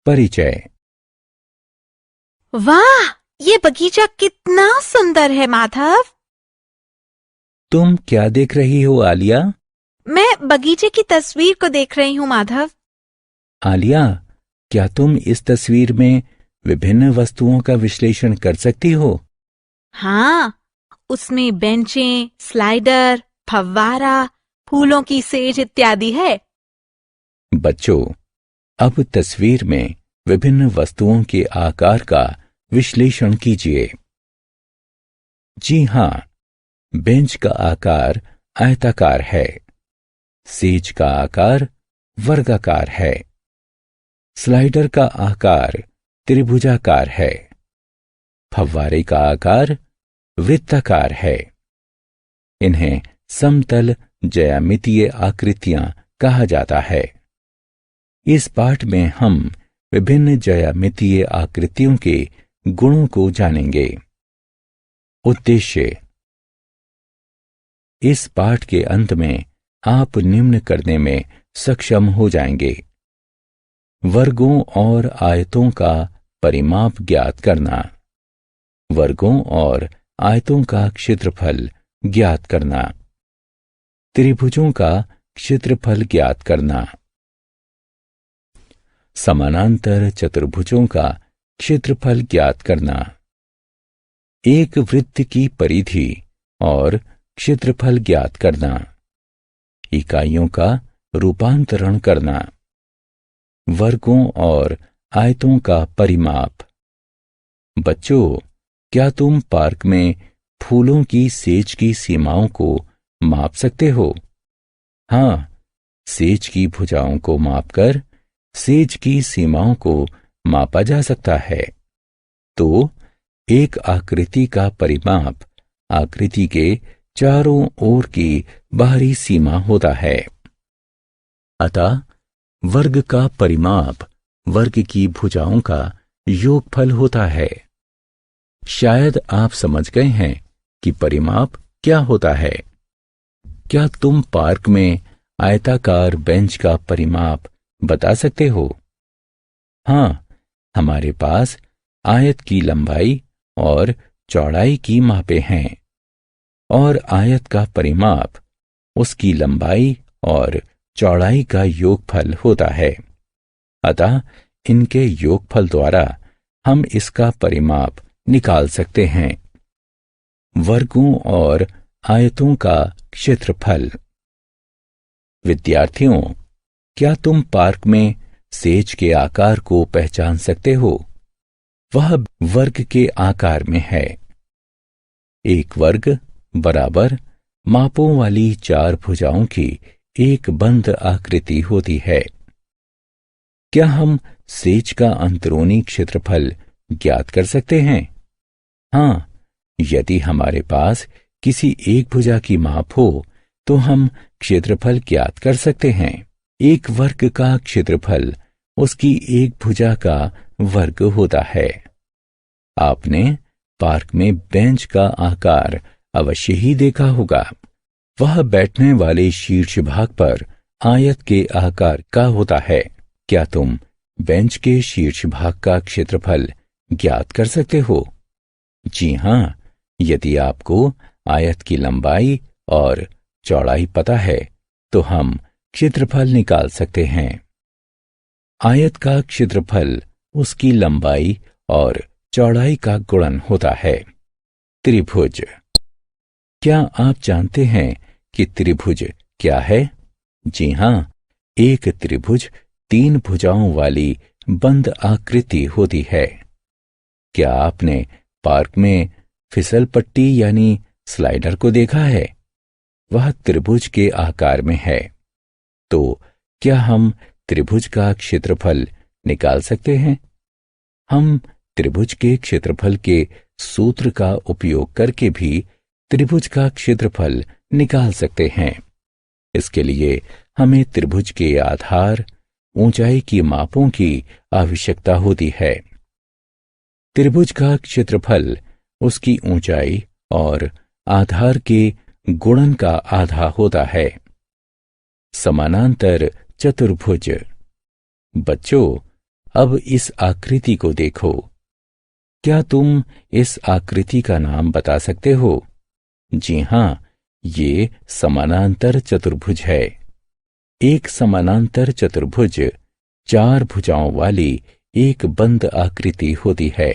परिचय। वाह, ये बगीचा कितना सुंदर है माधव। तुम क्या देख रही हो आलिया? मैं बगीचे की तस्वीर को देख रही हूँ माधव। आलिया, क्या तुम इस तस्वीर में विभिन्न वस्तुओं का विश्लेषण कर सकती हो? हाँ, उसमें बेंचें, स्लाइडर, फव्वारा, फूलों की सेज इत्यादि है। बच्चों, अब तस्वीर में विभिन्न वस्तुओं के आकार का विश्लेषण कीजिए। जी हां, बेंच का आकार आयताकार है। सेज का आकार वर्गाकार है। स्लाइडर का आकार त्रिभुजाकार है। फव्वारे का आकार वृत्ताकार है। इन्हें समतल ज्यामितीय आकृतियां कहा जाता है। इस पाठ में हम विभिन्न ज्यामितीय आकृतियों के गुणों को जानेंगे। उद्देश्य: इस पाठ के अंत में आप निम्न करने में सक्षम हो जाएंगे। वर्गों और आयतों का परिमाप ज्ञात करना। वर्गों और आयतों का क्षेत्रफल ज्ञात करना। त्रिभुजों का क्षेत्रफल ज्ञात करना। समानांतर चतुर्भुजों का क्षेत्रफल ज्ञात करना। एक वृत्त की परिधि और क्षेत्रफल ज्ञात करना। इकाइयों का रूपांतरण करना। वर्गों और आयतों का परिमाप। बच्चों, क्या तुम पार्क में फूलों की सेज की सीमाओं को माप सकते हो? हां, सेज की भुजाओं को मापकर सेज की सीमाओं को मापा जा सकता है। तो एक आकृति का परिमाप आकृति के चारों ओर की बाहरी सीमा होता है। अतः वर्ग का परिमाप वर्ग की भुजाओं का योगफल होता है। शायद आप समझ गए हैं कि परिमाप क्या होता है। क्या तुम पार्क में आयताकार बेंच का परिमाप बता सकते हो? हां, हमारे पास आयत की लंबाई और चौड़ाई की मापें हैं और आयत का परिमाप उसकी लंबाई और चौड़ाई का योगफल होता है। अतः इनके योगफल द्वारा हम इसका परिमाप निकाल सकते हैं। वर्गों और आयतों का क्षेत्रफल। विद्यार्थियों, क्या तुम पार्क में सेज के आकार को पहचान सकते हो? वह वर्ग के आकार में है। एक वर्ग बराबर मापों वाली चार भुजाओं की एक बंद आकृति होती है। क्या हम सेज का अंदरूनी क्षेत्रफल ज्ञात कर सकते हैं? हां, यदि हमारे पास किसी एक भुजा की माप हो तो हम क्षेत्रफल ज्ञात कर सकते हैं। एक वर्ग का क्षेत्रफल उसकी एक भुजा का वर्ग होता है। आपने पार्क में बेंच का आकार अवश्य ही देखा होगा। वह बैठने वाले शीर्ष भाग पर आयत के आकार का होता है। क्या तुम बेंच के शीर्ष भाग का क्षेत्रफल ज्ञात कर सकते हो? जी हां, यदि आपको आयत की लंबाई और चौड़ाई पता है तो हम क्षेत्रफल निकाल सकते हैं। आयत का क्षेत्रफल उसकी लंबाई और चौड़ाई का गुणन होता है। त्रिभुज। क्या आप जानते हैं कि त्रिभुज क्या है? जी हां, एक त्रिभुज तीन भुजाओं वाली बंद आकृति होती है। क्या आपने पार्क में फिसल पट्टी यानी स्लाइडर को देखा है? वह त्रिभुज के आकार में है। तो क्या हम त्रिभुज का क्षेत्रफल निकाल सकते हैं? हम त्रिभुज के क्षेत्रफल के सूत्र का उपयोग करके भी त्रिभुज का क्षेत्रफल निकाल सकते हैं। इसके लिए हमें त्रिभुज के आधार, ऊंचाई की मापों की आवश्यकता होती है। त्रिभुज का क्षेत्रफल उसकी ऊंचाई और आधार के गुणन का आधा होता है। समानांतर चतुर्भुज। बच्चों, अब इस आकृति को देखो। क्या तुम इस आकृति का नाम बता सकते हो? जी हां, ये समानांतर चतुर्भुज है। एक समानांतर चतुर्भुज 4 भुजाओं वाली एक बंद आकृति होती है,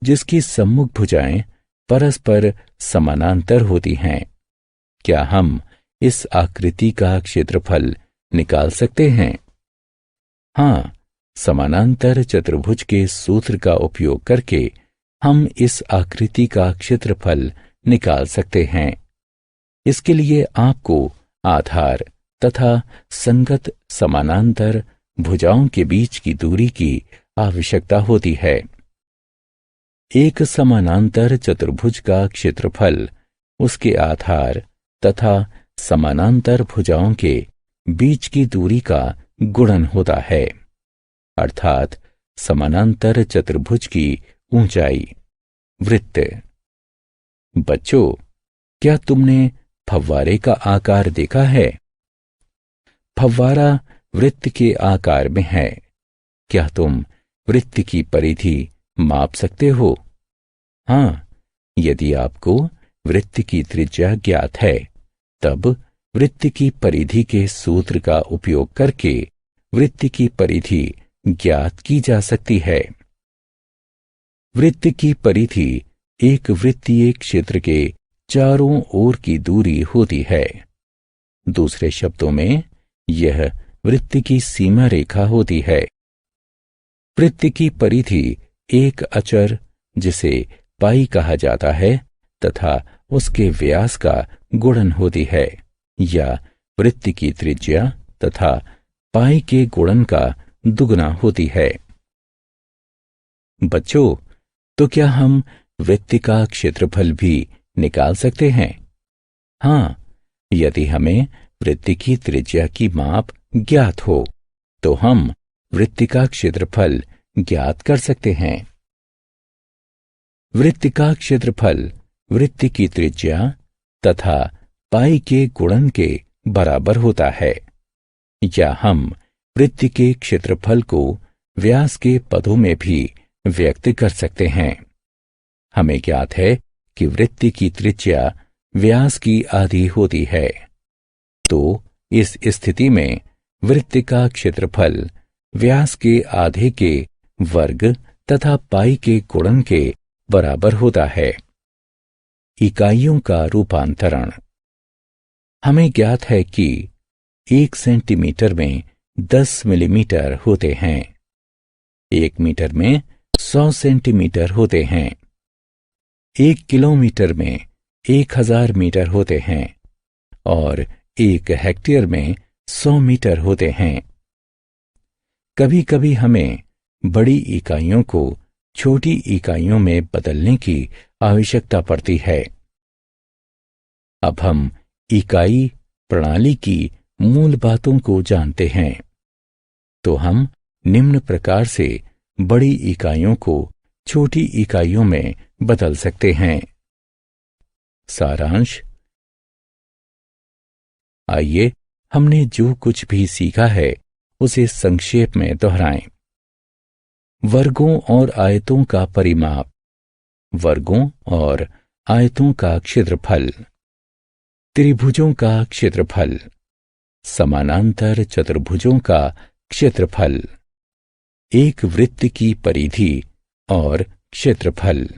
जिसकी सम्मुख भुजाएं परस्पर समानांतर होती हैं। क्या हम इस आकृति का क्षेत्रफल निकाल सकते हैं? हां, समानांतर चतुर्भुज के सूत्र का उपयोग करके हम इस आकृति का क्षेत्रफल निकाल सकते हैं। इसके लिए आपको आधार तथा संगत समानांतर भुजाओं के बीच की दूरी की आवश्यकता होती है। एक समानांतर चतुर्भुज का क्षेत्रफल उसके आधार तथा समानांतर भुजाओं के बीच की दूरी का गुणन होता है, अर्थात समानांतर चतुर्भुज की ऊंचाई। वृत्त। बच्चों, क्या तुमने फव्वारे का आकार देखा है? फव्वारा वृत्त के आकार में है। क्या तुम वृत्त की परिधि माप सकते हो? हां, यदि आपको वृत्त की त्रिज्या ज्ञात है, तब वृत्त की परिधि के सूत्र का उपयोग करके वृत्त की परिधि ज्ञात की जा सकती है। वृत्त की परिधि एक वृत्तीय क्षेत्र के चारों ओर की दूरी होती है। दूसरे शब्दों में, यह वृत्त की सीमा रेखा होती है। वृत्त की परिधि एक अचर, जिसे पाई कहा जाता है, तथा उसके व्यास का गुणन होती है, या वृत्त की त्रिज्या तथा पाई के गुणन का दुगना होती है। बच्चों, तो क्या हम वृत्त का क्षेत्रफल भी निकाल सकते हैं? हां, यदि हमें वृत्त की त्रिज्या की माप ज्ञात हो, तो हम वृत्त का क्षेत्रफल ज्ञात कर सकते हैं। वृत्त का क्षेत्रफल वृत्त की त्रिज्या तथा पाई के गुणन के बराबर होता है, या हम वृत्त के क्षेत्रफल को व्यास के पदों में भी व्यक्त कर सकते हैं। हमें ज्ञात है कि वृत्त की त्रिज्या व्यास की आधी होती है, तो इस स्थिति में वृत्त का क्षेत्रफल व्यास के आधे के वर्ग तथा पाई के गुणन के बराबर होता है। इकाइयों का रूपांतरण। हमें ज्ञात है कि 1 सेंटीमीटर में 10 मिलीमीटर होते हैं। 1 मीटर में 100 सेंटीमीटर होते हैं। 1 किलोमीटर में 1000 मीटर होते हैं और 1 हेक्टेयर में 100 मीटर होते हैं। कभी कभी हमें बड़ी इकाइयों को छोटी इकाइयों में बदलने की आवश्यकता पड़ती है। अब हम इकाई प्रणाली की मूल बातों को जानते हैं, तो हम निम्न प्रकार से बड़ी इकाइयों को छोटी इकाइयों में बदल सकते हैं। सारांश। आइए हमने जो कुछ भी सीखा है उसे संक्षेप में दोहराएं। वर्गों और आयतों का परिमाप, वर्गों और आयतों का क्षेत्रफल, त्रिभुजों का क्षेत्रफल, समानांतर चतुर्भुजों का क्षेत्रफल, एक वृत्त की परिधि और क्षेत्रफल।